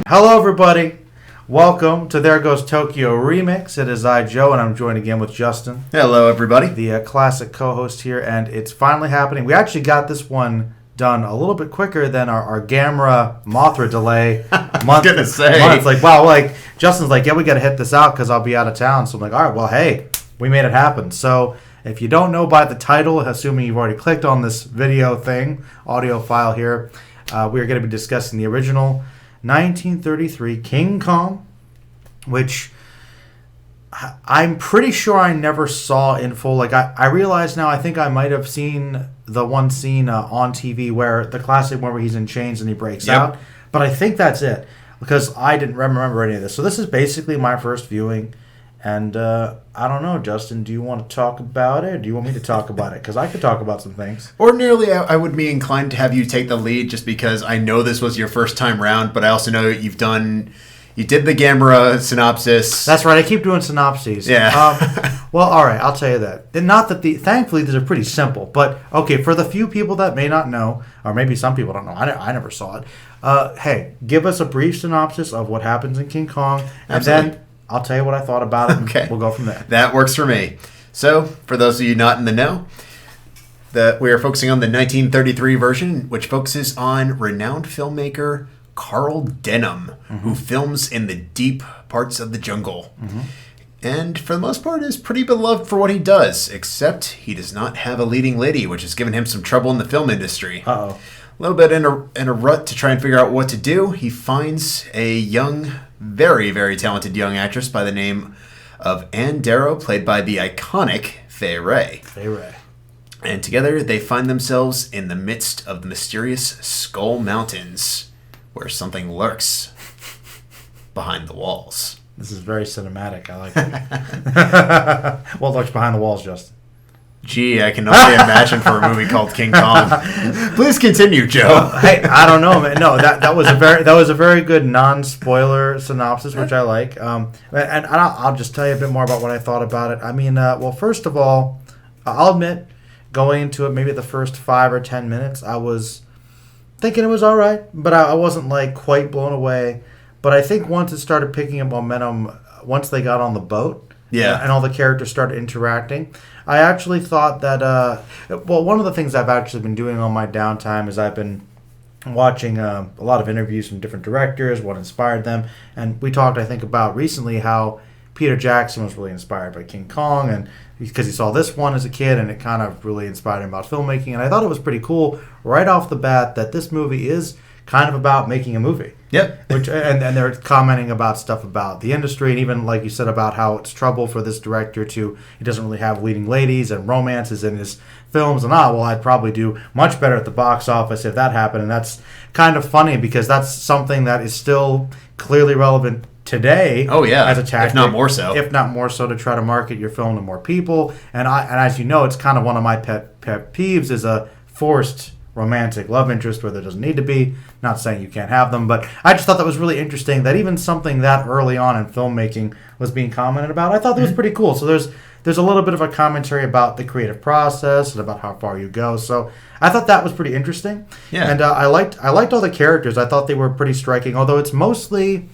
Hello, everybody. Welcome to There Goes Tokyo Remix. It is I, Joe, and I'm joined again with Justin. Hello, everybody. The classic co-host here, and it's finally happening. We actually got this one done a little bit quicker than our Gamera Mothra delay. I was going to say. It's like, wow, like, Justin's like, yeah, we got to hit this out because I'll be out of town. So I'm like, all right, well, hey, we made it happen. So if you don't know by the title, assuming you've already clicked on this video thing, audio file here, we are going to be discussing the original 1933 King Kong, which I'm pretty sure I never saw in full. Like, I realize now, I think I might have seen the one scene on TV where the classic one where he's in chains and he breaks out. But I think that's it because I didn't remember any of this. So this is basically my first viewing. And I don't know, Justin, do you want to talk about it? Or do you want me to talk about it? Because I could talk about some things. Ordinarily, I would be inclined to have you take the lead just because I know this was your first time round, but I also know you did the Gamera synopsis. That's right, I keep doing synopses. Yeah. Well, all right, I'll tell you that. And not that thankfully, these are pretty simple. But, okay, for the few people that may not know, or maybe some people don't know, I never saw it. Hey, give us a brief synopsis of what happens in King Kong. And Absolutely. Then I'll tell you what I thought about it, and okay. We'll go from there. That works for me. So, for those of you not in the know, we are focusing on the 1933 version, which focuses on renowned filmmaker Carl Denham, who films in the deep parts of the jungle. And for the most part is pretty beloved for what he does, except he does not have a leading lady, which has given him some trouble in the film industry. Uh-oh. A little bit in a rut to try and figure out what to do, he finds a young, very, very talented young actress by the name of Ann Darrow, played by the iconic Fay Wray. Fay Wray. And together they find themselves in the midst of the mysterious Skull Mountains, where something lurks behind the walls. This is very cinematic. I like it. What lurks behind the walls, Justin? Gee, I can only imagine for a movie called King Kong. Please continue, Joe. Hey, I don't know, man. No, that was a very good non-spoiler synopsis, which I like. And I'll just tell you a bit more about what I thought about it. I mean, well, first of all, I'll admit, going into it, maybe the first 5 or 10 minutes, I was thinking it was all right, but I wasn't like quite blown away. But I think once it started picking up momentum, once they got on the boat, and all the characters started interacting, I actually thought that, well, one of the things I've actually been doing on my downtime is I've been watching a lot of interviews from different directors, what inspired them. And we talked, I think, about recently how Peter Jackson was really inspired by King Kong, and because he saw this one as a kid, and it kind of really inspired him about filmmaking. And I thought it was pretty cool right off the bat that this movie is kind of about making a movie. Yep. And they're commenting about stuff about the industry, and even, like you said, about how it's trouble for this director he doesn't really have leading ladies and romances in his films, and well, I'd probably do much better at the box office if that happened. And that's kind of funny because that's something that is still clearly relevant today. Oh yeah, as a tactic, if not more so. If not more so, to try to market your film to more people. And as you know, it's kind of one of my pet peeves is a forced romantic love interest where there doesn't need to be. Not saying you can't have them, but I just thought that was really interesting that even something that early on in filmmaking was being commented about. I thought that was pretty cool. So there's a little bit of a commentary about the creative process and about how far you go. So I thought that was pretty interesting. Yeah. And I liked all the characters. I thought they were pretty striking, although it's mostly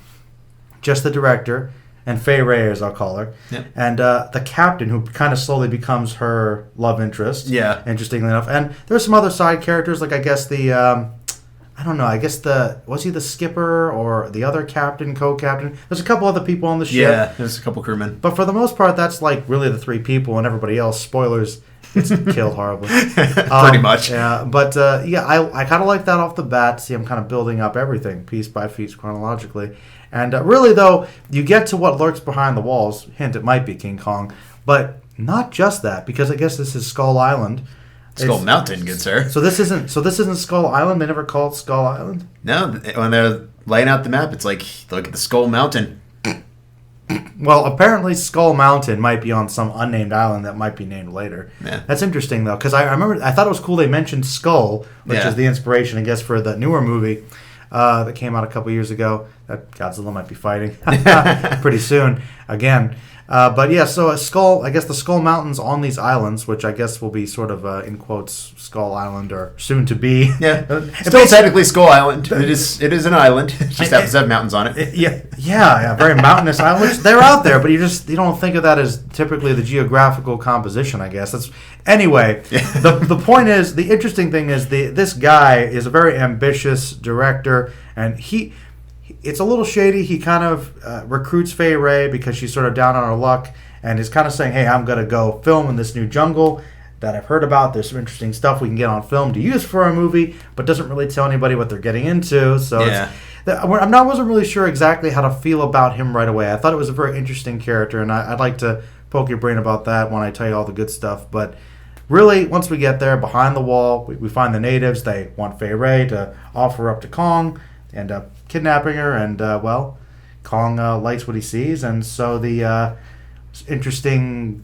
just the director and Fay Wray, as I'll call her, and the captain, who kind of slowly becomes her love interest. Yeah. Interestingly enough. And there's some other side characters, like I guess I don't know, was he the skipper or the other captain, co-captain? There's a couple other people on the ship. Yeah, there's a couple crewmen. But for the most part, that's like really the 3 people, and everybody else, spoilers, gets killed horribly. Pretty much. Yeah, but I kind of like that off the bat. See, I'm kind of building up everything piece by piece chronologically. And really, though, you get to what lurks behind the walls. Hint, it might be King Kong. But not just that, because I guess this is Skull Island. Skull Mountain, good sir. So this isn't Skull Island? They never call it Skull Island? No, when they're laying out the map, it's like, look at the Skull Mountain. Well, apparently Skull Mountain might be on some unnamed island that might be named later. Yeah. That's interesting, though, because I remember, I thought it was cool they mentioned Skull, which is the inspiration, I guess, for the newer movie that came out a couple years ago that Godzilla might be fighting pretty soon again. But yeah, so a skull. I guess the Skull Mountains on these islands, which I guess will be sort of in quotes Skull Island or soon to be. Yeah, still technically Skull Island. It is an island. It just happens to have mountains on it. Yeah, very mountainous islands. They're out there, but you don't think of that as typically the geographical composition. I guess that's anyway. The point is, the interesting thing is this guy is a very ambitious director, and it's a little shady. He kind of recruits Fay Wray because she's sort of down on her luck and is kind of saying, hey, I'm going to go film in this new jungle that I've heard about. There's some interesting stuff we can get on film to use for a movie, but doesn't really tell anybody what they're getting into. So I wasn't really sure exactly how to feel about him right away. I thought it was a very interesting character, and I'd like to poke your brain about that when I tell you all the good stuff. But really, once we get there, behind the wall, we find the natives. They want Fay Wray to offer up to Kong, end up kidnapping her, and Kong likes what he sees, and so the interesting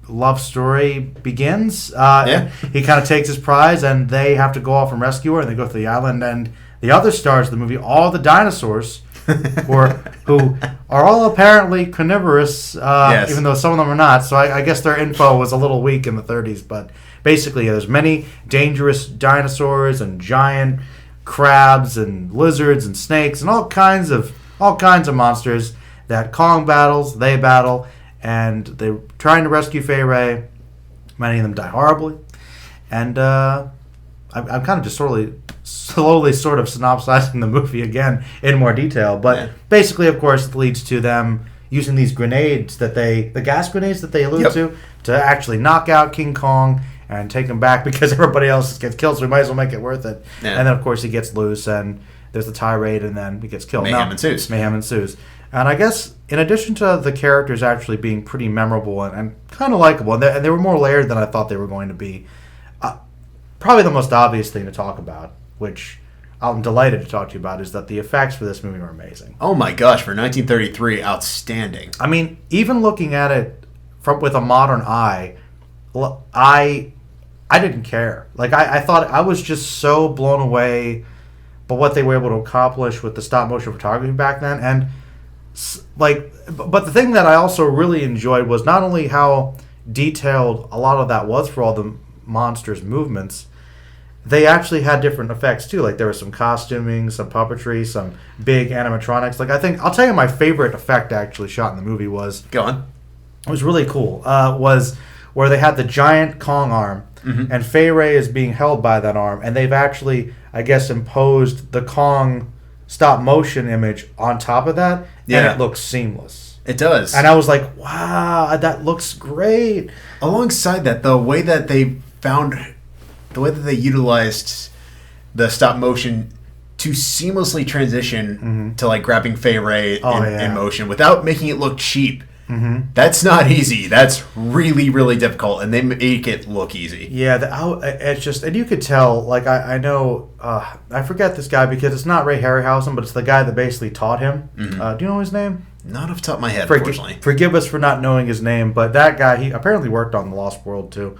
love story begins. He kind of takes his prize, and they have to go off and rescue her, and they go to the island, and the other stars of the movie, all the dinosaurs, who are all apparently carnivorous, even though some of them are not, so I guess their info was a little weak in the 30s, but basically there's many dangerous dinosaurs and giant crabs and lizards and snakes and all kinds of monsters that Kong battles, they battle, and they're trying to rescue Fay Wray. Many of them die horribly, and I'm kind of just slowly sort of synopsizing the movie again in more detail, but basically, of course, it leads to them using these grenades the gas grenades that they allude to actually knock out King Kong and take him back because everybody else gets killed, so we might as well make it worth it. Yeah. And then, of course, he gets loose, and there's the tirade, and then he gets killed. Mayhem ensues. And I guess, in addition to the characters actually being pretty memorable and kind of likable, and they were more layered than I thought they were going to be, probably the most obvious thing to talk about, which I'm delighted to talk to you about, is that the effects for this movie were amazing. Oh my gosh, for 1933, outstanding. I mean, even looking at it with a modern eye, I didn't care. Like, I thought I was just so blown away by what they were able to accomplish with the stop-motion photography back then. And, but the thing that I also really enjoyed was not only how detailed a lot of that was for all the monsters' movements, they actually had different effects, too. Like, there was some costuming, some puppetry, some big animatronics. Like, I'll tell you my favorite effect actually shot in the movie was... Go on. It was really cool. Was where they had the giant Kong arm, and Fay Wray is being held by that arm, and they've actually, I guess, imposed the Kong stop-motion image on top of that, and it looks seamless. It does. And I was like, wow, that looks great. Alongside that, the way that they utilized the stop-motion to seamlessly transition to, like, grabbing Fay Wray in motion without making it look cheap. That's not easy. That's really, really difficult, and they make it look easy. Yeah, it's just, and you could tell, like, I know, I forget this guy because it's not Ray Harryhausen, but it's the guy that basically taught him. Do you know his name? Not off the top of my head, unfortunately. Forgive us for not knowing his name, but that guy, he apparently worked on The Lost World, too.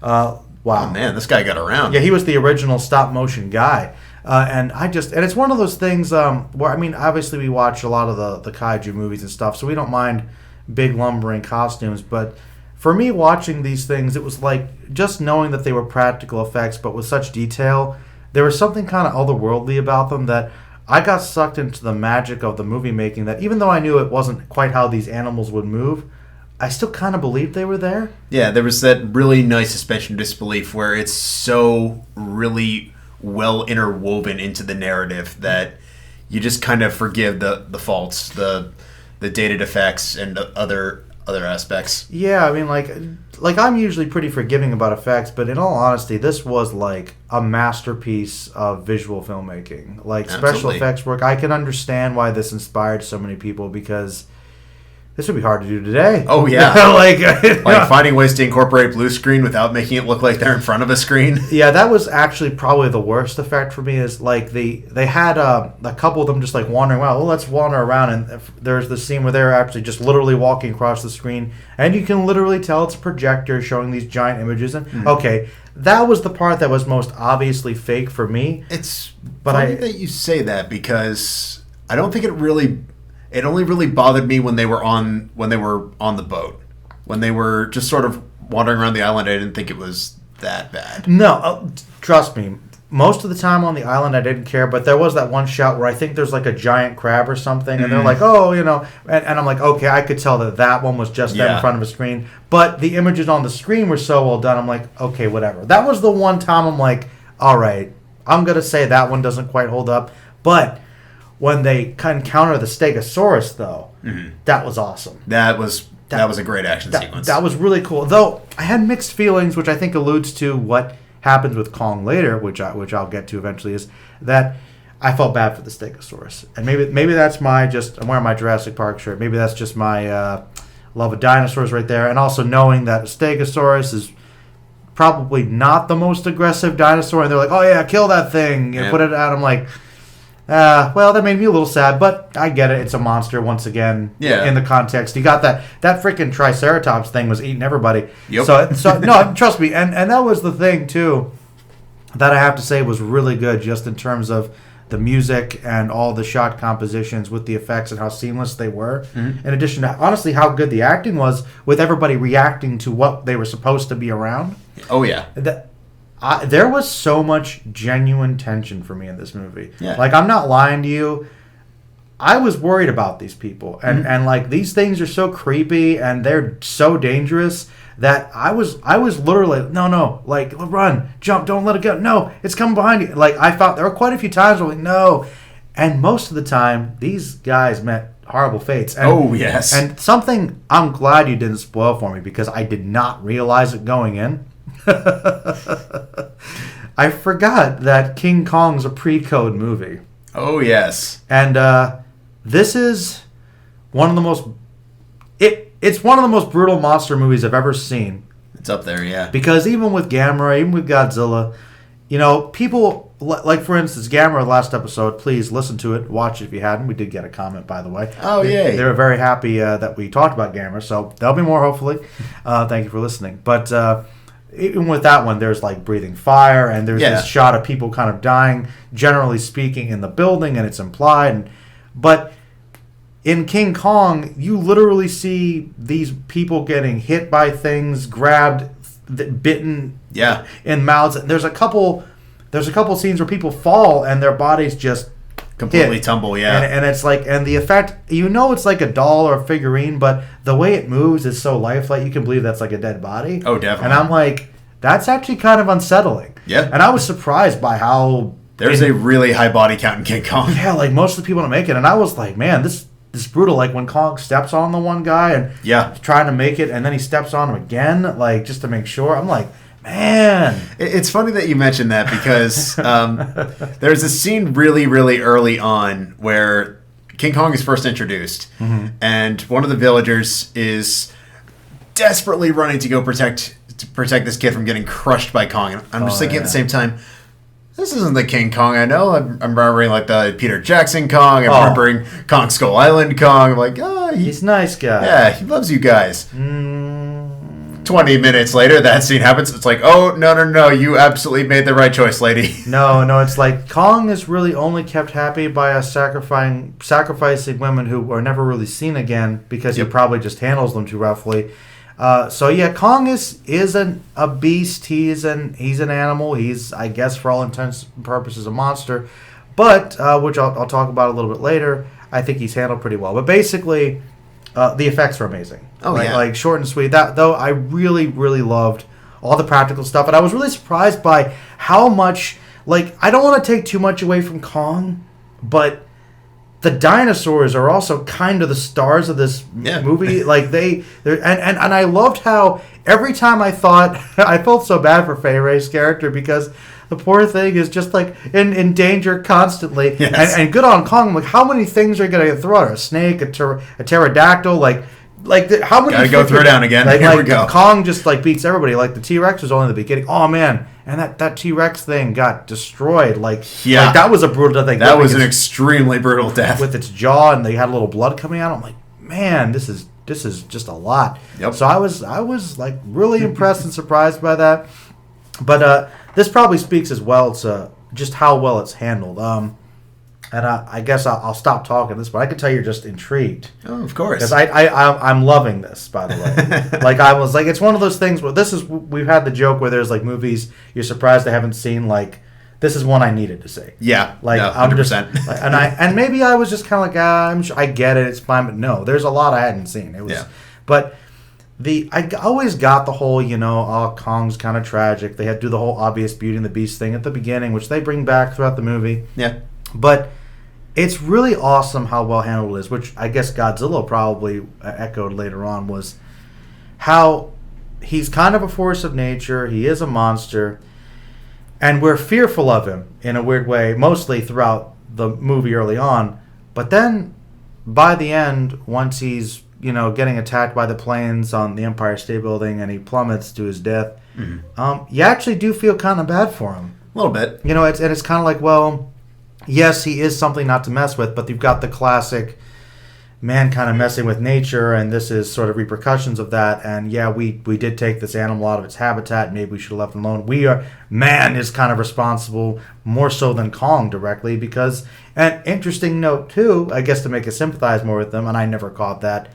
Wow. Oh, man, this guy got around. Yeah, he was the original stop-motion guy. And it's one of those things where, I mean, obviously we watch a lot of the kaiju movies and stuff, so we don't mind big lumbering costumes, but for me watching these things, it was like just knowing that they were practical effects but with such detail, there was something kind of otherworldly about them that I got sucked into the magic of the movie making, that even though I knew it wasn't quite how these animals would move, I still kind of believed they were there. Yeah, there was that really nice suspension of disbelief where it's so really well interwoven into the narrative that you just kind of forgive the faults, the dated effects and other aspects. Yeah, I mean, like I'm usually pretty forgiving about effects, but in all honesty, this was like a masterpiece of visual filmmaking. Like, special effects work. I can understand why this inspired so many people, because this would be hard to do today. Oh, yeah. like finding ways to incorporate blue screen without making it look like they're in front of a screen. Yeah, that was actually probably the worst effect for me, is like they had a couple of them just like wandering around. Well, let's wander around, and there's the scene where they're actually just literally walking across the screen, and you can literally tell it's a projector showing these giant images. And okay, that was the part that was most obviously fake for me. Funny that you say that, because I don't think it really... It only really bothered me when they were on the boat. When they were just sort of wandering around the island, I didn't think it was that bad. No, trust me. Most of the time on the island, I didn't care, but there was that one shot where I think there's like a giant crab or something, and they're like, oh, and I'm like, okay, I could tell that one was just them in front of a screen, but the images on the screen were so well done, I'm like, okay, whatever. That was the one time I'm like, all right, I'm going to say that one doesn't quite hold up, but when they encounter the Stegosaurus, though, that was awesome. That was a great action sequence. That was really cool, though I had mixed feelings, which I think alludes to what happens with Kong later, which I'll get to eventually, is that I felt bad for the Stegosaurus, and maybe that's I'm wearing my Jurassic Park shirt. Maybe that's just my love of dinosaurs right there, and also knowing that a Stegosaurus is probably not the most aggressive dinosaur, and they're like, oh yeah, kill that thing, put it out. I'm like, well, that made me a little sad, but I get it. It's a monster once again. Yeah. In the context, you got that freaking Triceratops thing was eating everybody. Yep. So no, trust me, and that was the thing too that I have to say was really good, just in terms of the music and all the shot compositions with the effects and how seamless they were. In addition to honestly how good the acting was with everybody reacting to what they were supposed to be around. Oh yeah. There was so much genuine tension for me in this movie. Yeah. Like, I'm not lying to you. I was worried about these people. And like, these things are so creepy and they're so dangerous that I was literally, no, like, run, jump, don't let it go. No, it's coming behind you. Like, I thought there were quite a few times where I'm like, no. And most of the time, these guys met horrible fates. And, oh, yes. And something I'm glad you didn't spoil for me, because I did not realize it going in. I forgot that King Kong's a pre-code movie. Oh, yes. And this is one of the most... It's one of the most brutal monster movies I've ever seen. It's up there, yeah. Because even with Gamera, even with Godzilla, people... Like, for instance, Gamera, last episode, please listen to it. Watch it if you hadn't. We did get a comment, by the way. Oh, yay. They were very happy that we talked about Gamera, so there'll be more, hopefully. Thank you for listening. But... even with that one, there's like breathing fire, and there's this shot of people kind of dying, generally speaking, in the building, and it's implied. But in King Kong, you literally see these people getting hit by things, grabbed, bitten, in mouths. There's a couple scenes where people fall and their bodies just completely tumble, and it's like, and the effect, it's like a doll or a figurine, but the way it moves is so lifelike, you can believe that's like a dead body. Oh, definitely. And I'm like, that's actually kind of unsettling. Yeah. And I was surprised by how there's a really high body count in King Kong. Yeah, like most of the people don't make it, and I was like, man, this is brutal. Like when Kong steps on the one guy and trying to make it, and then he steps on him again, like just to make sure. I'm like, man. It's funny that you mentioned that, because there's a scene really, really early on where King Kong is first introduced, and one of the villagers is desperately running to go protect this kid from getting crushed by Kong. And I'm just thinking at the same time, this isn't the King Kong I know. I'm remembering like the Peter Jackson Kong. I'm remembering Kong Skull Island Kong. I'm like, he's a nice guy. Yeah, he loves you guys. 20 minutes later, that scene happens. It's like, oh, no, you absolutely made the right choice, lady. No, it's like Kong is really only kept happy by us sacrificing women who are never really seen again, because he probably just handles them too roughly. Kong is a beast. He's an animal. He's, I guess, for all intents and purposes, a monster. But, which I'll talk about a little bit later, I think he's handled pretty well. But basically... the effects were amazing. Like short and sweet. That though, I really, really loved all the practical stuff, and I was really surprised by how much. Like, I don't want to take too much away from Kong, but the dinosaurs are also kind of the stars of this movie. Like and I loved how every time I thought I felt so bad for Fay Wray's character, because the poor thing is just like in danger constantly. Yes. And good on Kong. Like, how many things are going to get thrown at her? A snake, a pterodactyl, how many? Gotta go throw down again. Here we go. Kong just like beats everybody. Like the T-Rex was only the beginning. Oh man, and that T-Rex thing got destroyed. Like that was a brutal death. That was an extremely brutal death with its jaw, and they had a little blood coming out. I'm like, man, this is just a lot. Yep. So I was like really impressed and surprised by that. But this probably speaks as well to just how well it's handled. And I guess I'll stop talking this, but I can tell you're just intrigued. Oh, of course. Because I'm loving this, by the way. Like, I was like, it's one of those things where we've had the joke where there's like movies you're surprised I haven't seen. Like, this is one I needed to see. Yeah. Like, no, 100%. I'm just, and maybe I was just kind of like, I get it, it's fine, but no, there's a lot I hadn't seen. It was, but I always got the whole, Kong's kind of tragic. They had to do the whole obvious Beauty and the Beast thing at the beginning, which they bring back throughout the movie. Yeah. But it's really awesome how well handled it is, which I guess Godzilla probably echoed later on, was how he's kind of a force of nature. He is a monster, and we're fearful of him in a weird way, mostly throughout the movie early on. But then by the end, once he's getting attacked by the planes on the Empire State Building and he plummets to his death, you actually do feel kind of bad for him. A little bit. It's kind of like, well, yes, he is something not to mess with, but you've got the classic man kind of messing with nature, and this is sort of repercussions of that. And yeah, we did take this animal out of its habitat. Maybe we should have left it alone. Man is kind of responsible more so than Kong directly, because, an interesting note too, I guess to make us sympathize more with them, and I never caught that,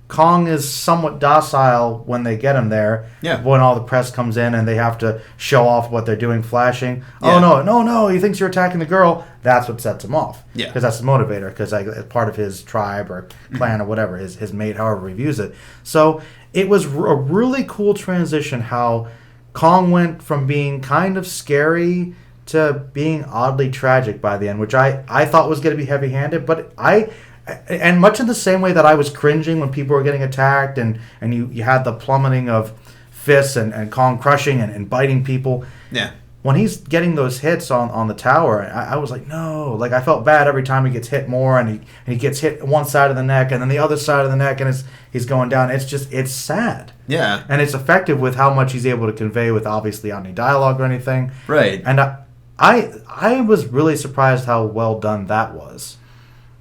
Kong is somewhat docile when they get him there. Yeah. When all the press comes in and they have to show off what they're doing, flashing. Yeah. Oh, no, he thinks you're attacking the girl. That's what sets him off. Yeah. Because that's the motivator, because as part of his tribe or clan or whatever, his mate, however he views it. So it was a really cool transition how Kong went from being kind of scary to being oddly tragic by the end, which I thought was going to be heavy-handed, but and much in the same way that I was cringing when people were getting attacked and you had the plummeting of fists and Kong crushing and biting people. Yeah. When he's getting those hits on the tower, I was like, no. Like, I felt bad every time he gets hit more, and he gets hit one side of the neck and then the other side of the neck, and he's going down. It's sad. Yeah. And it's effective with how much he's able to convey with obviously any dialogue or anything. Right. And I was really surprised how well done that was.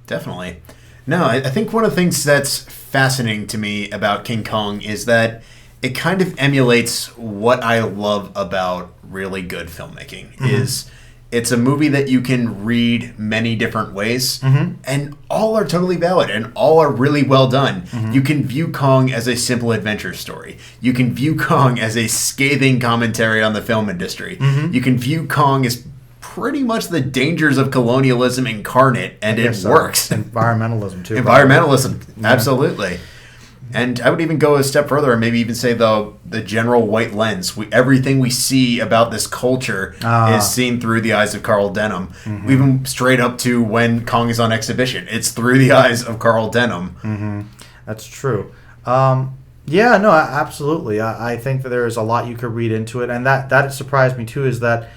Definitely. No, I think one of the things that's fascinating to me about King Kong is that it kind of emulates what I love about really good filmmaking. Is it's a movie that you can read many different ways, and all are totally valid and all are really well done. You can view Kong as a simple adventure story. You can view Kong as a scathing commentary on the film industry. You can view Kong as pretty much the dangers of colonialism incarnate, and it works. Environmentalism, too. Environmentalism, absolutely. And I would even go a step further and maybe even say the general white lens. Everything we see about this culture is seen through the eyes of Carl Denham. Even straight up to when Kong is on exhibition. It's through the eyes of Carl Denham. That's true. Yeah, no, absolutely. I think that there is a lot you could read into it. And that surprised me, too, is that,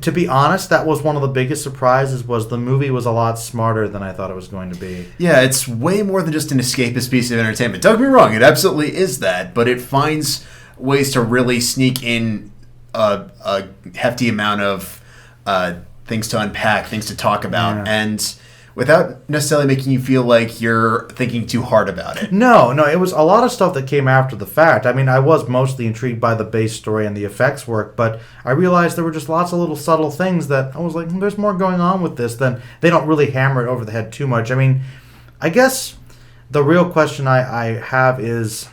to be honest, that was one of the biggest surprises, was the movie was a lot smarter than I thought it was going to be. Yeah, it's way more than just an escapist piece of entertainment. Don't get me wrong, it absolutely is that, but it finds ways to really sneak in a hefty amount of things to unpack, things to talk about, and without necessarily making you feel like you're thinking too hard about it. No, it was a lot of stuff that came after the fact. I mean, I was mostly intrigued by the base story and the effects work, but I realized there were just lots of little subtle things that I was like, there's more going on with this than they don't really hammer it over the head too much. I mean, I guess the real question I have is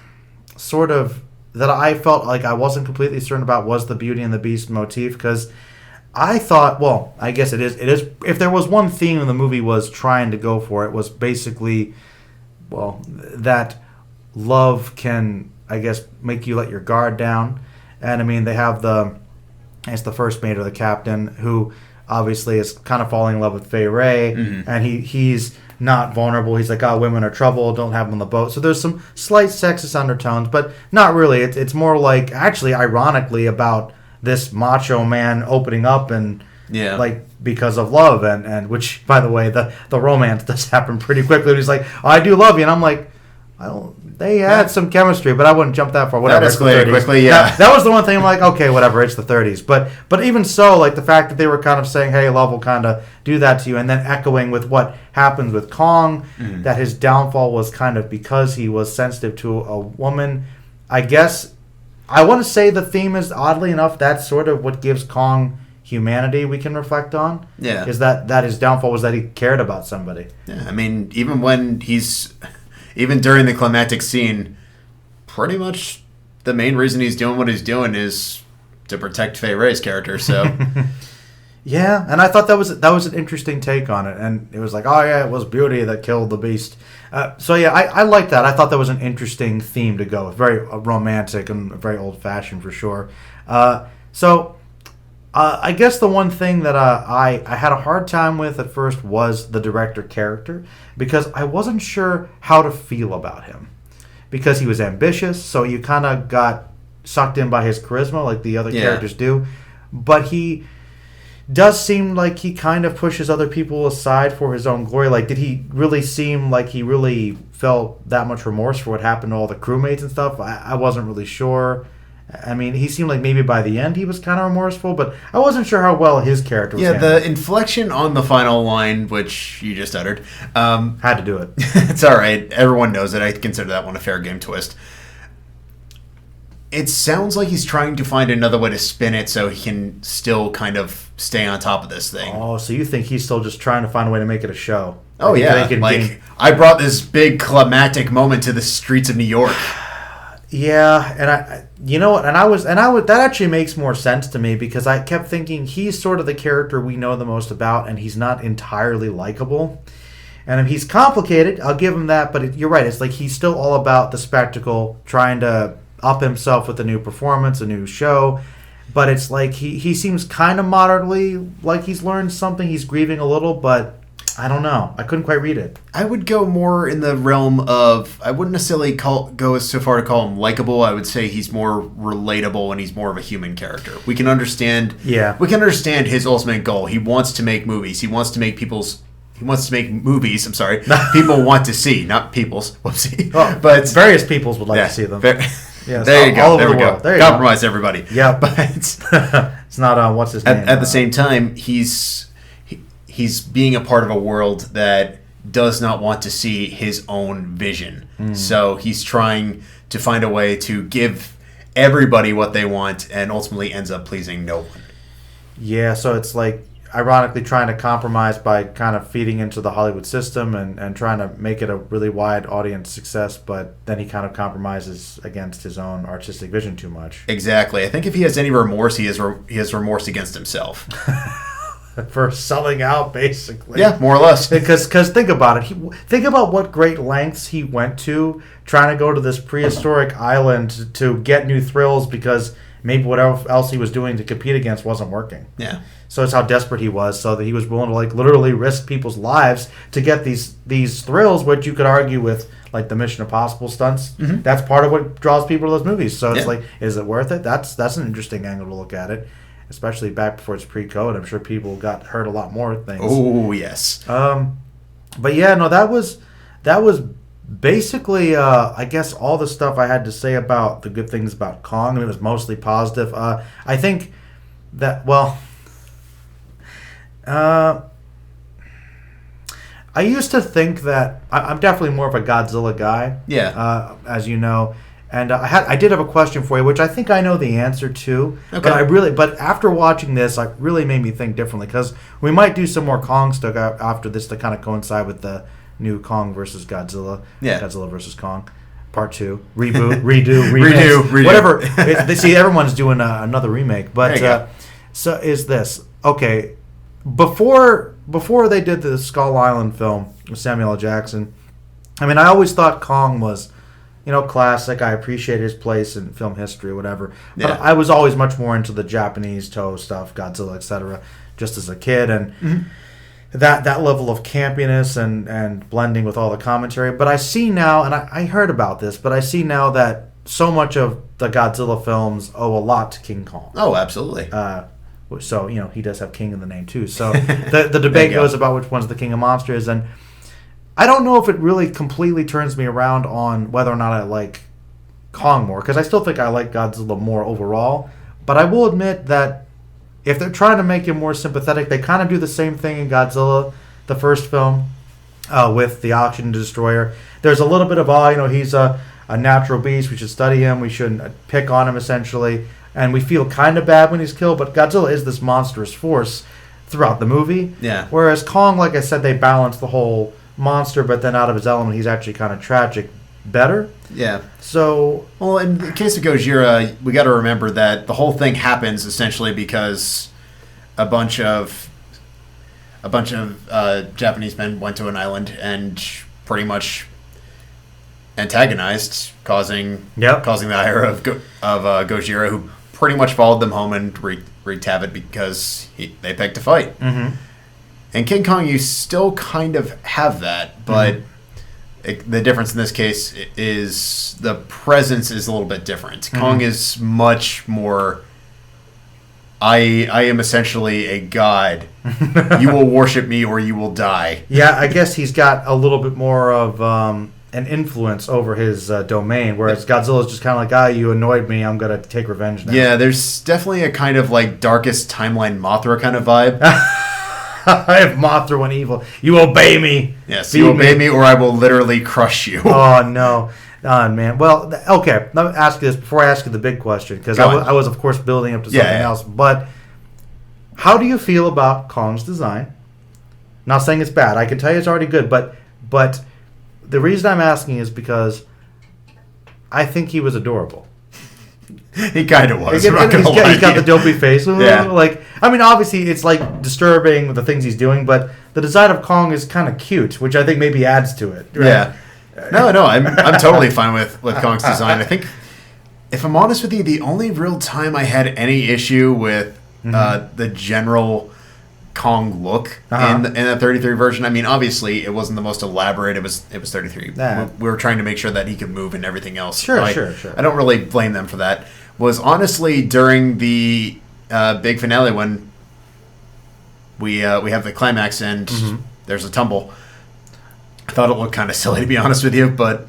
sort of that I felt like I wasn't completely certain about was the Beauty and the Beast motif, because I thought, well, I guess it is. If there was one theme the movie was trying to go for, it was basically, well, that love can, I guess, make you let your guard down. And I mean, they have it's the first mate or the captain, who obviously is kind of falling in love with Fay Wray, and he's not vulnerable. He's like, women are trouble, don't have them on the boat. So there's some slight sexist undertones, but not really. It's more like, actually, ironically, about this macho man opening up and like because of love, and which, by the way, the romance does happen pretty quickly. He's like, I do love you, and I'm like, they had some chemistry, but I wouldn't jump that far. Whatever, that escalated quickly. That was the one thing I'm like, okay, whatever, it's the 30s. But even so, like the fact that they were kind of saying, hey, love will kind of do that to you, and then echoing with what happens with Kong, that his downfall was kind of because he was sensitive to a woman. I guess I want to say the theme is, oddly enough, that's sort of what gives Kong humanity we can reflect on. Yeah. Is that his downfall was that he cared about somebody. Yeah, I mean, even during the climactic scene, pretty much the main reason he's doing what he's doing is to protect Fay Wray's character, so... Yeah, and I thought that was an interesting take on it, and it was like, oh yeah, it was beauty that killed the beast. So yeah, I like that. I thought that was an interesting theme to go with, very romantic and very old-fashioned for sure. I guess the one thing that I had a hard time with at first was the director character, because I wasn't sure how to feel about him, because he was ambitious, so you kind of got sucked in by his charisma like the other characters do, but he does seem like he kind of pushes other people aside for his own glory. Like, did he really seem like he really felt that much remorse for what happened to all the crewmates and stuff? I wasn't really sure. I mean, he seemed like maybe by the end he was kind of remorseful, but I wasn't sure how well his character was handled. The inflection on the final line, which you just uttered... had to do it. It's all right. Everyone knows it. I consider that one a fair game twist. It sounds like he's trying to find another way to spin it so he can still kind of stay on top of this thing. Oh, so you think he's still just trying to find a way to make it a show? Oh, yeah. I brought this big climactic moment to the streets of New York. Yeah, and you know what? And I would that actually makes more sense to me, because I kept thinking he's sort of the character we know the most about, and he's not entirely likable. And he's complicated, I'll give him that, but you're right. It's like he's still all about the spectacle, trying to up himself with a new performance, a new show. But it's like he seems kind of moderately like he's learned something. He's grieving a little, but I don't know. I couldn't quite read it. I would go more in the realm of, I wouldn't necessarily go so far to call him likable. I would say he's more relatable and he's more of a human character. We can understand. Yeah. We can understand his ultimate goal. He wants to make movies. He wants to make movies. I'm sorry. People want to see, not people's. Whoopsie. Well, but various peoples would like to see them. Yes, there you go. All over there we the go. world. There you Compromise everybody. Yeah, but it's not what's his name. At the same time, he's being a part of a world that does not want to see his own vision. So he's trying to find a way to give everybody what they want, and ultimately ends up pleasing no one. Yeah, so it's like ironically trying to compromise by kind of feeding into the Hollywood system and trying to make it a really wide audience success, but then he kind of compromises against his own artistic vision too much. Exactly. I think if he has any remorse, he has remorse against himself. For selling out, basically. Yeah, more or less. Because think about it. Think about what great lengths he went to trying to go to this prehistoric island to get new thrills, because maybe whatever else he was doing to compete against wasn't working. Yeah. So it's how desperate he was, so that he was willing to literally risk people's lives to get these thrills, which you could argue with the Mission Impossible stunts. Mm-hmm. That's part of what draws people to those movies. So it's is it worth it? That's an interesting angle to look at it, especially back before it's pre-code. I'm sure people got hurt a lot more things. Oh yes. But yeah, no, that was basically I guess all the stuff I had to say about the good things about Kong. I mean, it was mostly positive. I think that I used to think that I'm definitely more of a Godzilla guy. Yeah. As you know, and I did have a question for you, which I think I know the answer to. Okay. But after watching this, it really made me think differently, because we might do some more Kong stuff after this to kind of coincide with the new Kong versus Godzilla. Yeah. Godzilla versus Kong. Part 2. Reboot, redo, remix. Redo. Whatever. See, everyone's doing another remake. But so is this. Okay. Before they did the Skull Island film with Samuel L. Jackson, I mean, I always thought Kong was, classic. I appreciate his place in film history or whatever. But I was always much more into the Japanese Toho stuff, Godzilla, etc., just as a kid. And that level of campiness and blending with all the commentary. But I see now, and I heard about this, but I see now that so much of the Godzilla films owe a lot to King Kong. Oh, absolutely. So, he does have king in the name, too. So the debate goes about which one's the king of monsters. And I don't know if it really completely turns me around on whether or not I like Kong more, because I still think I like Godzilla more overall. But I will admit that if they're trying to make him more sympathetic, they kind of do the same thing in Godzilla, the first film, with the Oxygen Destroyer. There's a little bit of, he's a natural beast. We should study him. We shouldn't pick on him, essentially. and we feel kind of bad when he's killed, but Godzilla is this monstrous force throughout the movie. Yeah. Whereas Kong, like I said, they balance the whole monster, but then out of his element, he's actually kind of tragic better. Yeah. So... Well, in the case of Gojira, we got to remember that the whole thing happens essentially because a bunch of Japanese men went to an island and pretty much antagonized, causing the ire of Gojira, who pretty much followed them home and wreaked havoc because they picked a fight. Mm-hmm. In King Kong, you still kind of have that, but the difference in this case is the presence is a little bit different. Mm-hmm. Kong is much more... I am essentially a god. You will worship me or you will die. Yeah, I guess he's got a little bit more of an influence over his domain, whereas Godzilla's just kind of like, you annoyed me, I'm going to take revenge now. Yeah, there's definitely a kind of like Darkest Timeline Mothra kind of vibe. I have Mothra when evil. You obey me. Yes, you obey me or I will literally crush you. Oh, no. Oh, man. Well, okay. Let me ask you this before I ask you the big question, because I was, of course, building up to something else. But how do you feel about Kong's design? Not saying it's bad. I can tell you it's already good. But the reason I'm asking is because I think he was adorable. He kind of was. He's got the dopey face. Yeah. Like, I mean, obviously, it's like disturbing with the things he's doing, but the design of Kong is kind of cute, which I think maybe adds to it. Right? Yeah. No, I'm totally fine with Kong's design. I think, if I'm honest with you, the only real time I had any issue with the general Kong look in the 33 version. I mean, obviously, it wasn't the most elaborate. It was 33. We were trying to make sure that he could move and everything else. Sure. I don't really blame them for that. Was honestly during the big finale when we have the climax and there's a tumble. I thought it looked kind of silly, to be honest with you, but...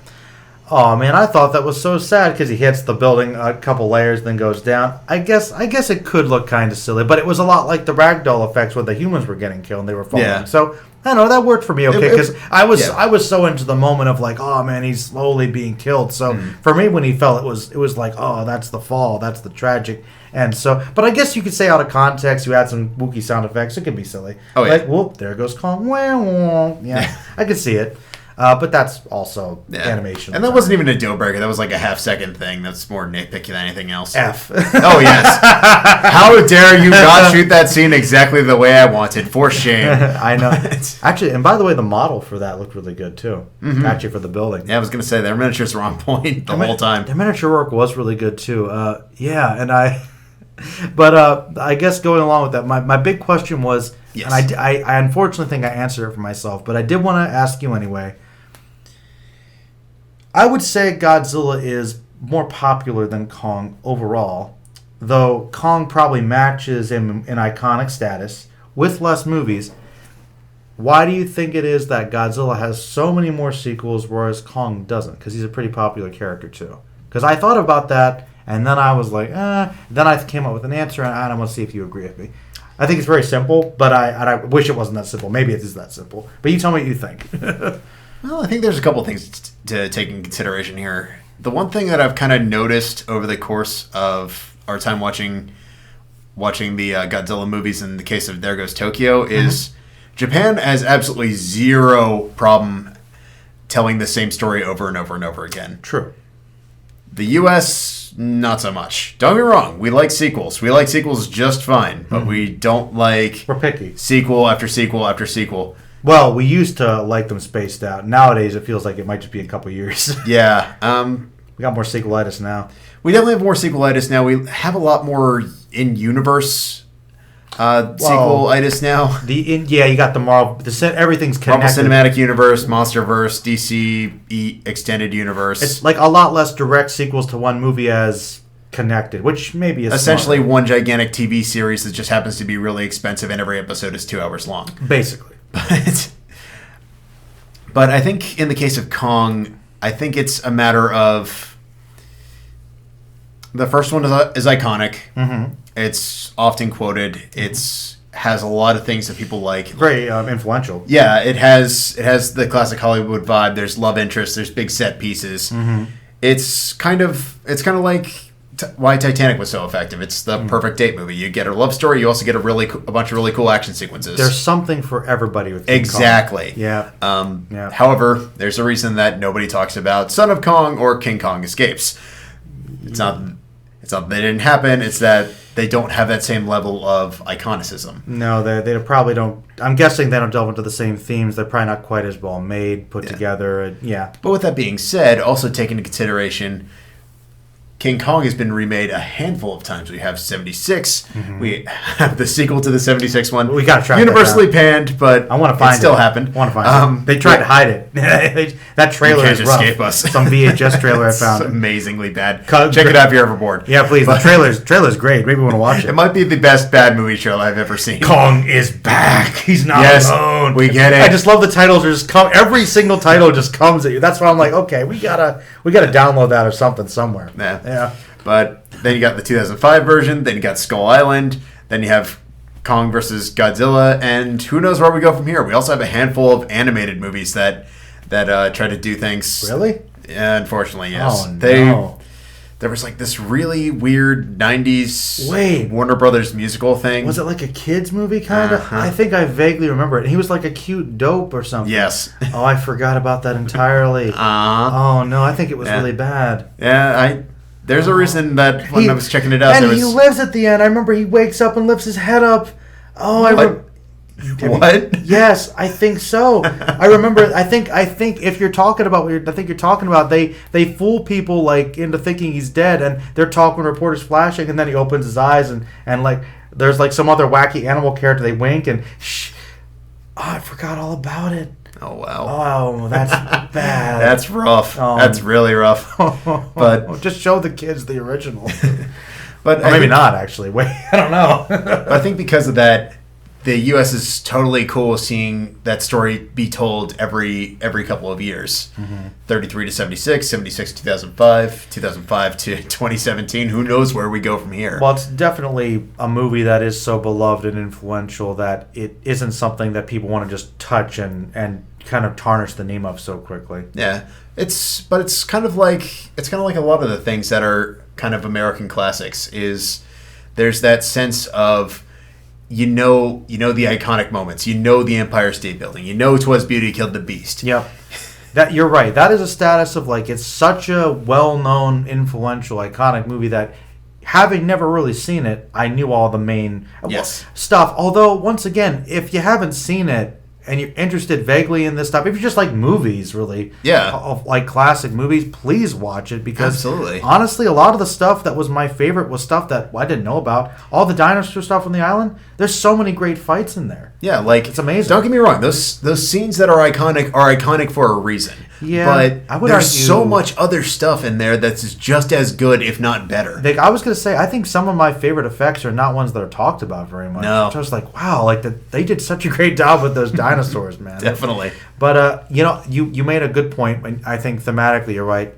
Oh, man, I thought that was so sad because he hits the building a couple layers, then goes down. I guess it could look kind of silly, but it was a lot like the ragdoll effects where the humans were getting killed and they were falling. Yeah. So, I don't know, that worked for me okay, because I was so into the moment of like, oh, man, he's slowly being killed. So, for me, when he fell, it was like, oh, that's the fall, that's the tragic... And so, but I guess you could say out of context, you add some Wookiee sound effects, it could be silly. Oh, yeah. Like, whoop, there goes Kong. Yeah, I could see it. But that's also animation. And that wasn't even a deal breaker. That was like a half-second thing. That's more nitpicky than anything else. F. Oh, yes. How dare you not shoot that scene exactly the way I wanted. For shame. I know. Actually, and by the way, the model for that looked really good, too. Mm-hmm. Actually, for the building. Yeah, I was going to say, their miniatures were on point the whole time. The miniature work was really good, too. And I... But I guess going along with that, my big question was, and I unfortunately think I answered it for myself, but I did want to ask you anyway. I would say Godzilla is more popular than Kong overall, though Kong probably matches him in iconic status with less movies. Why do you think it is that Godzilla has so many more sequels, whereas Kong doesn't? Because he's a pretty popular character, too. Because I thought about that... And then I was like, Then I came up with an answer, and I want to see if you agree with me. I think it's very simple, but I wish it wasn't that simple. Maybe it is that simple. But you tell me what you think. Well, I think there's a couple things to take in consideration here. The one thing that I've kind of noticed over the course of our time watching the Godzilla movies, in the case of There Goes Tokyo, is Japan has absolutely zero problem telling the same story over and over and over again. True. The U.S., not so much. Don't get me wrong. We like sequels. We like sequels just fine, but we don't like... We're picky. Sequel after sequel after sequel. Well, we used to like them spaced out. Nowadays, it feels like it might just be a couple years. Yeah. We got more sequelitis now. We definitely have more sequelitis now. We have a lot more in-universe sequelitis now. You got the Marvel. Everything's connected. Marvel Cinematic Universe, MonsterVerse, DC Extended Universe. It's like a lot less direct sequels to one movie as connected, which maybe is essentially smart. One gigantic TV series that just happens to be really expensive, and every episode is 2 hours long. Basically. But I think in the case of Kong, I think it's a matter of the first one is iconic. Mm-hmm. It's often quoted. It's has a lot of things that people like. Very influential. Yeah, it has the classic Hollywood vibe. There's love interest. There's big set pieces. Mm-hmm. It's kind of like why Titanic was so effective. It's the perfect date movie. You get a love story. You also get a bunch of really cool action sequences. There's something for everybody with King exactly. Kong. Yeah. However, there's a reason that nobody talks about Son of Kong or King Kong Escapes. It's not that they didn't happen. It's that they don't have that same level of iconicism. No, they probably don't. I'm guessing they don't delve into the same themes. They're probably not quite as well made, put together. But with that being said, also take into consideration, King Kong has been remade a handful of times. We have 76. Mm-hmm. We have the sequel to the 76 one. We got to track universally panned, but I want to find it. Still happened. I want to find it. They tried to hide it. That trailer is rough. Escape us. Some VHS trailer I found. It's amazingly bad. Check it out if you're ever bored. Yeah, please. The trailer's great. Maybe we want to watch it. It might be the best bad movie trailer I've ever seen. Kong is back. He's not alone. We get it. I just love the titles. Just come. Every single title just comes at you. That's why I'm like, okay, we gotta download that or something somewhere. Yeah. But then you got the 2005 version, then you got Skull Island, then you have Kong versus Godzilla, and who knows where we go from here. We also have a handful of animated movies that try to do things. Really? Yeah, unfortunately, yes. Oh, no. There was like this really weird 90s Warner Brothers musical thing. Was it like a kid's movie kind of? Uh-huh. I think I vaguely remember it. He was like a cute dope or something. Yes. Oh, I forgot about that entirely. Oh, no, I think it was really bad. Yeah, there's a reason that when I was checking it out, and he lives at the end. I remember he wakes up and lifts his head up. Oh, What? Yes, I think so. I remember. I think if you're talking about what I think you're talking about, they fool people like into thinking he's dead, and they're talking reporters flashing, and then he opens his eyes, and like there's like some other wacky animal character. They wink and shh. Oh, I forgot all about it. Oh, wow. Oh, that's bad. That's rough. That's really rough. But just show the kids the original. But or maybe not, actually. Wait, I don't know. I think because of that, the U.S. is totally cool seeing that story be told every couple of years. Mm-hmm. 33 to 76, 76 to 2005, 2005 to 2017. Who knows where we go from here? Well, it's definitely a movie that is so beloved and influential that it isn't something that people want to just touch and kind of tarnish the name of so quickly. Yeah, it's kind of like a lot of the things that are kind of American classics. Is there's that sense of you know the iconic moments. You know the Empire State Building. You know 'Twas Beauty Killed the Beast. Yep. That you're right. That is a status of like it's such a well-known, influential, iconic movie that having never really seen it, I knew all the main stuff. Although once again, if you haven't seen it and you're interested vaguely in this stuff, if you just like movies, really, of like classic movies, please watch it because absolutely, honestly, a lot of the stuff that was my favorite was stuff that I didn't know about. All the dinosaur stuff on the island, there's so many great fights in there. Yeah, like it's amazing. Don't get me wrong; those scenes that are iconic for a reason. Yeah, but there's so much other stuff in there that's just as good, if not better. I was going to say, I think some of my favorite effects are not ones that are talked about very much. No. I was like, wow, like they did such a great job with those dinosaurs, man. Definitely. But you made a good point. And I think thematically you're right.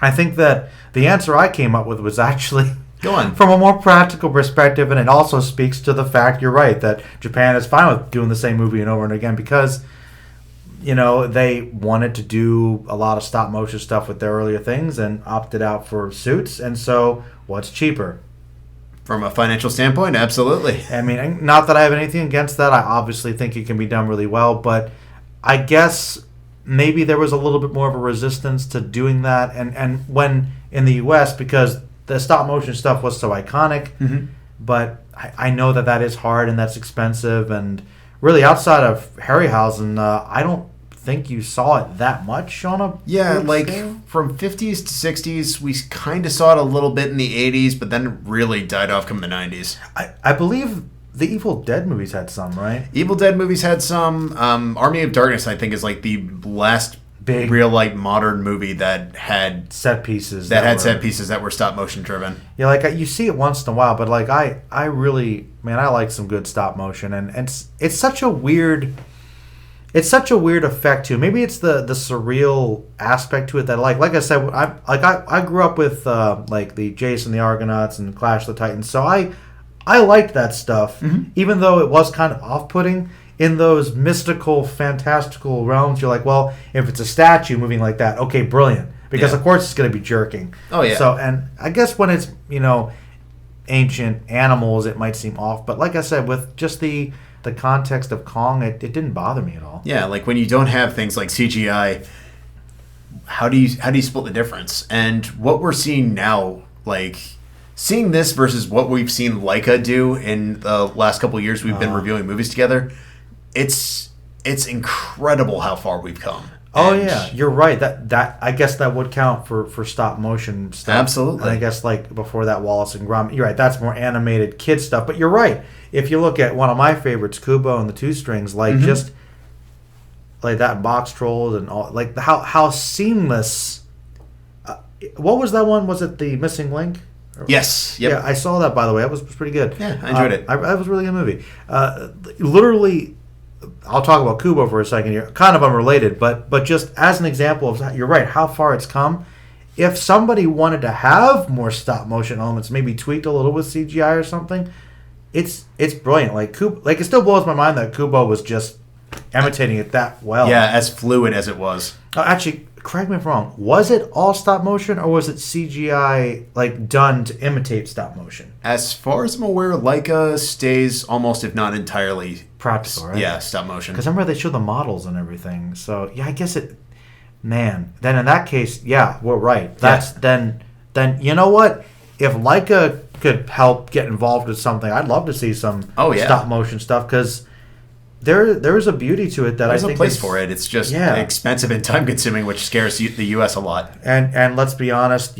I think that the answer I came up with was actually go on from a more practical perspective, and it also speaks to the fact you're right that Japan is fine with doing the same movie and over and again because they wanted to do a lot of stop motion stuff with their earlier things and opted out for suits. And so, what's cheaper? From a financial standpoint, absolutely. I mean, not that I have anything against that. I obviously think it can be done really well, but I guess maybe there was a little bit more of a resistance to doing that. And when in the U.S., because the stop motion stuff was so iconic, but I know that is hard and that's expensive. And really, outside of Harryhausen, I don't think you saw it that much on a like scale? From 50s to 60s we kind of saw it a little bit in the 80s, but then it really died off come the 90s. I believe the Evil Dead movies had some, right? Evil Dead movies had some. Army of Darkness I think is like the last big real like modern movie that had set pieces set pieces that were stop motion driven. Yeah, like you see it once in a while, but like I really, man, I like some good stop motion, and it's such a weird effect too. Maybe it's the surreal aspect to it that like I said, I grew up with like the Jason the Argonauts and Clash of the Titans, so I liked that stuff, even though it was kind of off-putting in those mystical, fantastical realms. You're like, well, if it's a statue moving like that, okay, brilliant. because of course it's going to be jerking. Oh, yeah. So, and I guess when it's, ancient animals, it might seem off. But like I said, with just the context of Kong, it didn't bother me at all. Yeah, like when you don't have things like CGI, how do you split the difference? And what we're seeing now, like seeing this versus what we've seen Leica do in the last couple of years we've been reviewing movies together, it's incredible how far we've come. Oh yeah, you're right. That I guess that would count for stop motion stuff. Absolutely. And I guess like before that, Wallace and Gromit. You're right. That's more animated kid stuff. But you're right. If you look at one of my favorites, Kubo and the Two Strings, like just like that Box Trolls and all, like how seamless. What was that one? Was it The Missing Link? Yes. Yep. Yeah, I saw that, by the way. That was pretty good. Yeah, I enjoyed it. That was a really good movie. Literally, I'll talk about Kubo for a second here. Kind of unrelated, but just as an example of, you're right, how far it's come. If somebody wanted to have more stop motion elements, maybe tweaked a little with CGI or something, it's brilliant. Like it still blows my mind that Kubo was just imitating it that well. Yeah, as fluid as it was. Actually, correct me if I'm wrong. Was it all stop motion, or was it CGI like done to imitate stop motion? As far as I'm aware, Leica stays almost, if not entirely, practical, right? Yeah, stop motion. Because remember they show the models and everything. So yeah, I guess it. Man, then in that case, yeah, we're right. That's then you know what? If Leica could help get involved with something, I'd love to see some stop motion stuff, because there is a beauty to it that There's I think a place for it. It's just expensive and time consuming, which scares the U.S. a lot. And let's be honest,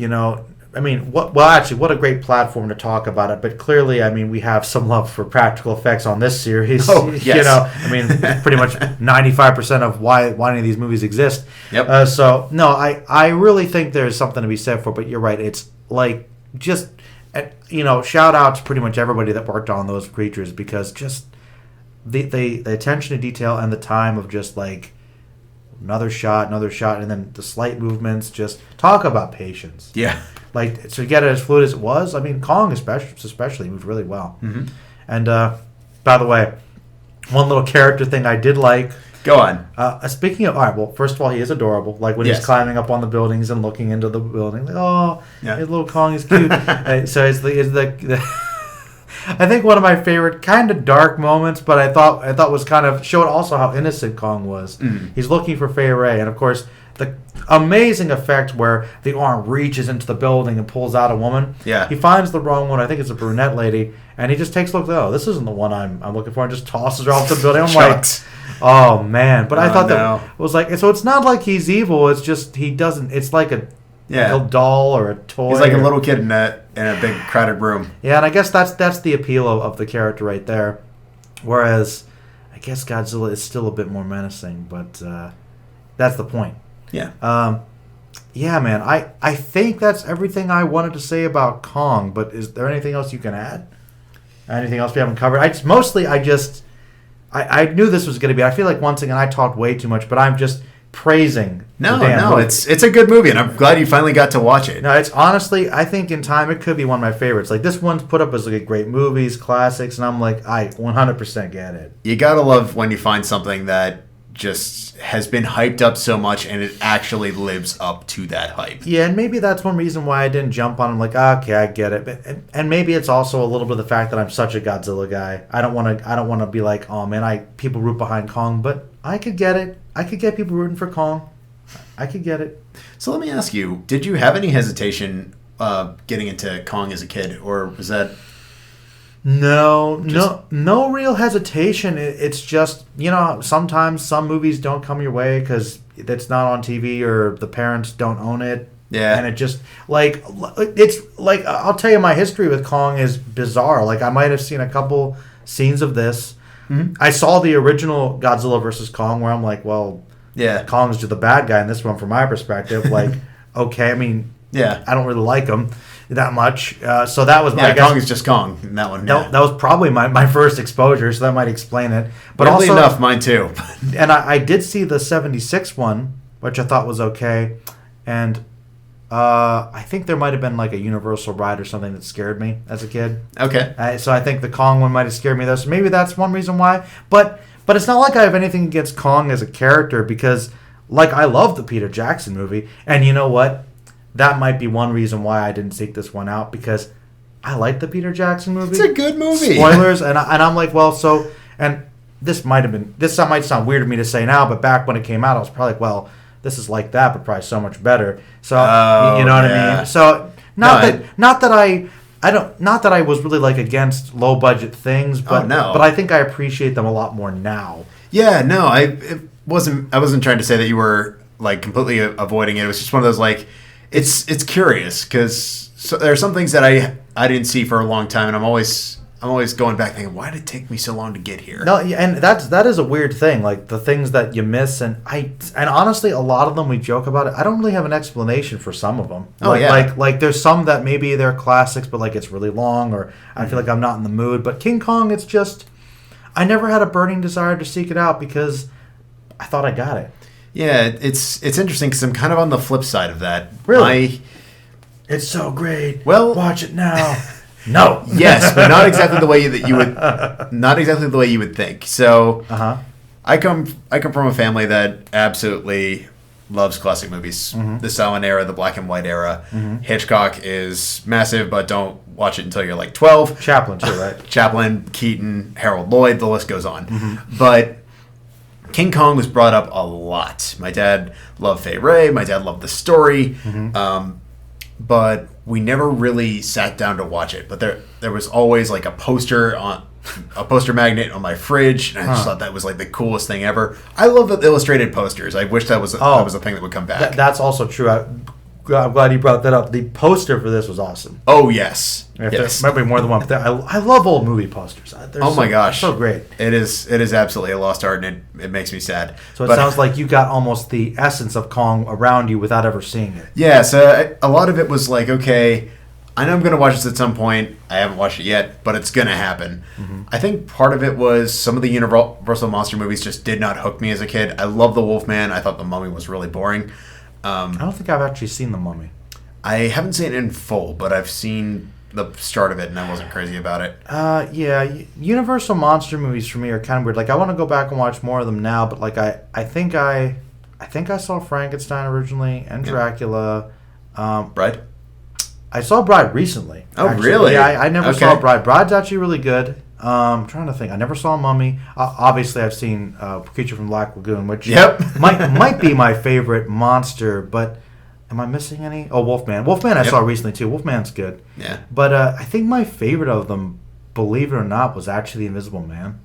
I mean, what a great platform to talk about it. But clearly, I mean, we have some love for practical effects on this series. Oh, yes. I mean, pretty much 95% of why any of these movies exist. Yep. So, no, I really think there's something to be said for it. But you're right. It's like just, shout out to pretty much everybody that worked on those creatures, because just the attention to detail and the time of just like another shot, and then the slight movements. Just talk about patience. Yeah. Like, to get it as fluid as it was, I mean, Kong especially moved really well. Mm-hmm. And, by the way, one little character thing I did like. Go on. Speaking of, all right, well, first of all, he is adorable. Like, when he's climbing up on the buildings and looking into the building, like, his little Kong is cute. So it's the I think one of my favorite kind of dark moments, but I thought was kind of showed also how innocent Kong was. Mm. He's looking for Fay Wray, and of course the amazing effect where the arm reaches into the building and pulls out a woman. Yeah. He finds the wrong one. I think it's a brunette lady, and he just takes a look. Oh, this isn't the one I'm looking for, and just tosses her off the building. I'm like, oh man! But I thought that was like, so it's not like he's evil. It's just he doesn't. It's like a doll or a toy. He's like a little kid in a big crowded room. Yeah, and I guess that's the appeal of the character right there. Whereas, I guess Godzilla is still a bit more menacing, but that's the point. Yeah. Yeah, man. I think that's everything I wanted to say about Kong. But is there anything else you can add? Anything else we haven't covered? I knew this was going to be. I feel like once again I talked way too much, but I'm just praising. No, it's a good movie, and I'm glad you finally got to watch it. No, it's honestly, I think in time it could be one of my favorites. Like, this one's put up as like great movies, classics, and I'm like, I 100% get it. You gotta love when you find something that just has been hyped up so much and it actually lives up to that hype. Yeah, and maybe that's one reason why I didn't jump on. I'm like, okay, I get it. And maybe it's also a little bit of the fact that I'm such a Godzilla guy. I don't want to be like, oh man, people root behind Kong, but I could get it. I could get people rooting for Kong. I could get it. So let me ask you, did you have any hesitation getting into Kong as a kid, or was that... No real hesitation. It's just, sometimes some movies don't come your way because it's not on TV or the parents don't own it. Yeah. And it just, it's like, I'll tell you, my history with Kong is bizarre. Like, I might have seen a couple scenes of this. Mm-hmm. I saw the original Godzilla vs. Kong where I'm like, well, Kong's just the bad guy in this one from my perspective. Like, okay, I mean, I don't really like him that much. So that was my Kong is just Kong in that one. That was probably my first exposure, so that might explain it. But weirdly also enough, mine too. And I did see the 76 one, which I thought was okay. And I think there might have been like a Universal ride or something that scared me as a kid. Okay. So I think the Kong one might have scared me there. So maybe that's one reason why. But it's not like I have anything against Kong as a character, because like I love the Peter Jackson movie, and you know what? That might be one reason why I didn't seek this one out, because I like the Peter Jackson movie. It's a good movie. Spoilers, and I'm like, well, so, and this might sound weird to me to say now, but back when it came out, I was probably like, well, this is like that, but probably so much better. So you know what I mean? So not that I was really like against low budget things, but but I think I appreciate them a lot more now. Yeah, no, I wasn't trying to say that you were like completely avoiding it. It was just one of those like it's curious because there are some things that I didn't see for a long time, and I'm always going back thinking, why did it take me so long to get here? No, and that is a weird thing, like the things that you miss, and honestly, a lot of them we joke about it. I don't really have an explanation for some of them. Like there's some that maybe they're classics, but like it's really long, or I feel like I'm not in the mood. But King Kong, it's just I never had a burning desire to seek it out because I thought I got it. Yeah, it's interesting because I'm kind of on the flip side of that. Really, it's so great. Well, watch it now. No. Yes, but not exactly the way that you would. Not exactly the way you would think. So, I come from a family that absolutely loves classic movies. Mm-hmm. The silent era, the black and white era. Mm-hmm. Hitchcock is massive, but don't watch it until you're like 12. Chaplin too, right? Chaplin, Keaton, Harold Lloyd. The list goes on. Mm-hmm. But King Kong was brought up a lot. My dad loved Fay Wray. My dad loved the story. Mm-hmm. But we never really sat down to watch it. But there was always like a poster magnet on my fridge, and I just thought that was like the coolest thing ever. I love the illustrated posters. I wish that was a thing that would come back. That's also true. I'm glad you brought that up. The poster for this was awesome. Oh yes, yes. There might be more than one. I love old movie posters. My gosh, so great. It is absolutely a lost art, and it makes me sad. So it sounds like you got almost the essence of Kong around you without ever seeing it. Yeah, so a lot of it was like, okay, I know I'm going to watch this at some point. I haven't watched it yet, but it's going to happen. Mm-hmm. I think part of it was some of the Universal monster movies just did not hook me as a kid. I love The Wolfman. I thought The Mummy was really boring. I don't think I've actually seen The Mummy. I haven't seen it in full, but I've seen the start of it, and I wasn't crazy about it. Yeah, Universal monster movies for me are kind of weird. Like, I want to go back and watch more of them now, but like I think I saw Frankenstein originally and Dracula. Bride? I saw Bride recently. Oh, actually. really? Yeah, I never saw Bride. Bride's actually really good. I'm trying to think. I never saw Mummy. Obviously, I've seen Creature from Black Lagoon, which might be my favorite monster, but am I missing any? Oh, Wolfman. Wolfman I saw recently, too. Wolfman's good. Yeah. But I think my favorite of them, believe it or not, was actually The Invisible Man.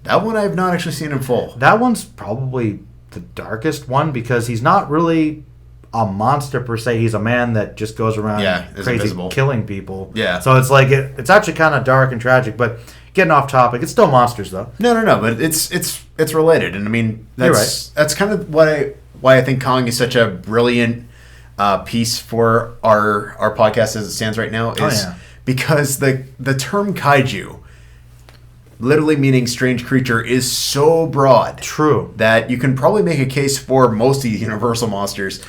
That one I have not actually seen in full. That one's probably the darkest one because he's not really a monster per se. He's a man that just goes around crazy invisible, killing people. Yeah. So it's like it's actually kind of dark and tragic, but getting off topic, it's still monsters though. No, but it's related, and I mean that's kind of why I think Kong is such a brilliant piece for our podcast as it stands right now is because the term kaiju, literally meaning strange creature, is so broad. True. That you can probably make a case for most of the Universal monsters.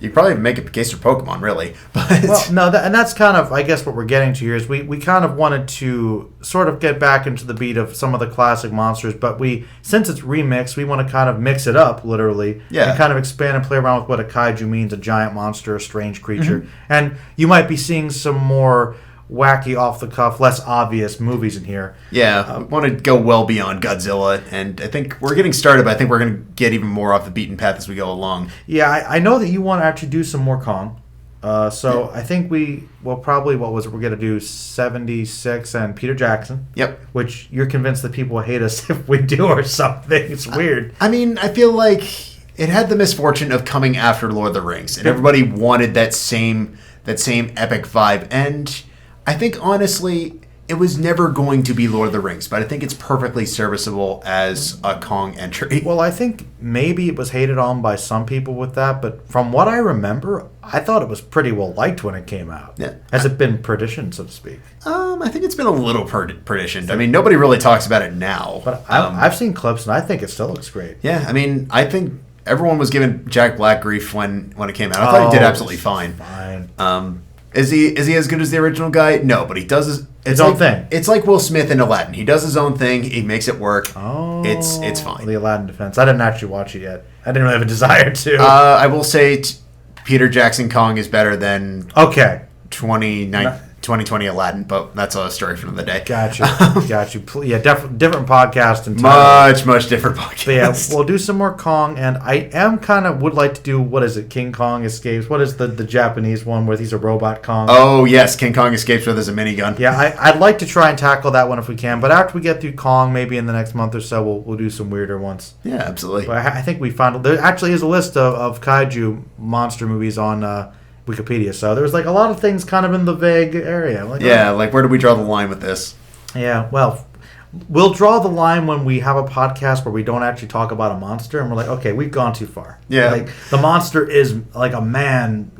You probably make a case for Pokemon, really. But well, no, and that's kind of, I guess, what we're getting to here is we kind of wanted to sort of get back into the beat of some of the classic monsters, but since it's remixed, we want to kind of mix it up, literally, and kind of expand and play around with what a kaiju means, a giant monster, a strange creature. Mm-hmm. And you might be seeing some more wacky, off-the-cuff, less obvious movies in here. Yeah, we want to go well beyond Godzilla, and I think we're getting started, but I think we're going to get even more off the beaten path as we go along. Yeah, I know that you want to actually do some more Kong. I think we're going to do 76 and Peter Jackson. Yep. Which you're convinced that people will hate us if we do or something. It's weird. I mean, I feel like it had the misfortune of coming after Lord of the Rings, and everybody wanted that same epic vibe, and I think, honestly, it was never going to be Lord of the Rings, but I think it's perfectly serviceable as a Kong entry. Well, I think maybe it was hated on by some people with that, but from what I remember, I thought it was pretty well liked when it came out. Yeah. Has it been perditioned, so to speak? I think it's been a little perditioned. I mean, nobody really talks about it now. But I've seen clips, and I think it still looks great. Yeah, I mean, I think everyone was giving Jack Black grief when it came out. I thought he did absolutely fine. Is he as good as the original guy? No, but he does his own thing. It's like Will Smith in Aladdin. He does his own thing. He makes it work. Oh, it's fine. The Aladdin Defense. I didn't actually watch it yet. I didn't really have a desire to. I will say Peter Jackson Kong is better than 2020 Aladdin, but that's a story for another day. Got you. Yeah, different podcast entirely. Much different podcast. But yeah, we'll do some more Kong, and I am would like to do, what is it, King Kong Escapes? What is the Japanese one where he's a robot Kong? Oh, yes, King Kong Escapes where there's a minigun. Yeah, I'd like to try and tackle that one if we can, but after we get through Kong, maybe in the next month or so, we'll do some weirder ones. Yeah, absolutely. But I think we found, there actually is a list of kaiju monster movies on Wikipedia, so there's like a lot of things kind of in the vague area. Like where do we draw the line with this? Yeah, well, we'll draw the line when we have a podcast where we don't actually talk about a monster, and we're like, okay, we've gone too far. Yeah, like the monster is like a man.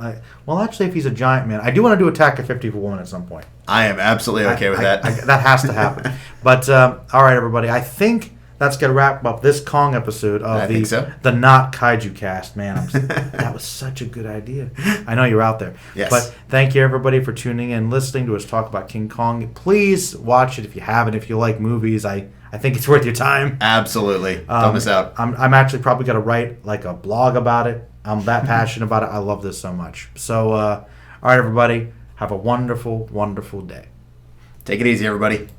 Well, actually, if he's a giant man, I do want to do Attack of 50 for Women at some point. I am absolutely okay with that. That has to happen. But all right, everybody, I think that's going to wrap up this Kong episode of the Not Kaiju Cast. Man, that was such a good idea. I know you're out there. Yes. But thank you, everybody, for tuning in, listening to us talk about King Kong. Please watch it if you haven't. If you like movies, I think it's worth your time. Absolutely. Don't miss out. I'm actually probably going to write like a blog about it. I'm that passionate about it. I love this so much. So, all right, everybody, have a wonderful, wonderful day. Take it easy, everybody.